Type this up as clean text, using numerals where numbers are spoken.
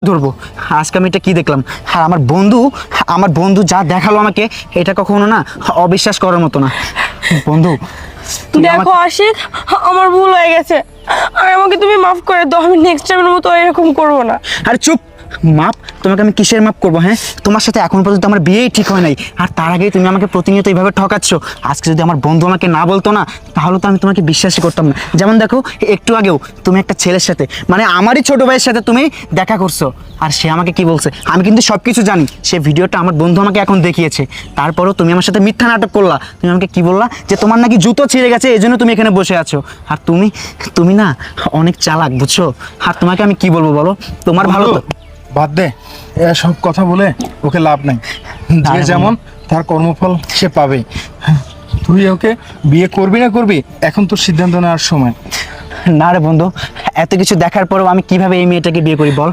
ধরবো। আজকে আমি এটা কি দেখলাম, আর আমার বন্ধু যা দেখালো আমাকে, এটা কখনো না অবিশ্বাস করার মতো না। বন্ধু তুই দেখো আশিক, আমার ভুল হয়ে গেছে, আর আমাকে তুমি মাফ করে দাও। আমি নেক্সট টাইমের মতো এরকম করবো না। আরে চুপ! মাপ? তোমাকে আমি কিসের মাপ করবো? হ্যাঁ, তোমার সাথে এখন পর্যন্ত আমার বিয়েই ঠিক হয় নাই, আর তার আগেই তুমি আমাকে প্রতিনিয়ত এইভাবে ঠকাচ্ছ। আজকে যদি আমার বন্ধু আমাকে না বলতো না, তাহলে তো আমি তোমাকে বিশ্বাসই করতাম না। যেমন দেখো, একটু আগেও তুমি একটা ছেলের সাথে, মানে আমারই ছোট ভাইয়ের সাথে তুমি দেখা করছো, আর সে আমাকে কি বলছে আমি কিন্তু সব কিছু জানি। সে ভিডিওটা আমার বন্ধু আমাকে এখন দেখিয়েছে। তারপরও তুমি আমার সাথে মিথ্যা নাটক করলা। তুমি আমাকে কি বললা যে তোমার নাকি জুতো ছিঁড়ে গেছে, এই জন্য তুমি এখানে বসে আছো। আর তুমি না অনেক চালাক, বুঝছো? আর তোমাকে আমি কি বলবো বলো? তোমার ভালো তো। বাদ দে, এসব কথা বলে ওকে লাভ নাই। যে যেমন তার কর্মফল সে পাবে। তুই ওকে বিয়ে করবি না করবি, এখন তোর সিদ্ধান্ত নেওয়ার সময়। না রে বন্ধু, এত কিছু দেখার পরেও আমি কিভাবে এই মেয়েটাকে বিয়ে করি বল?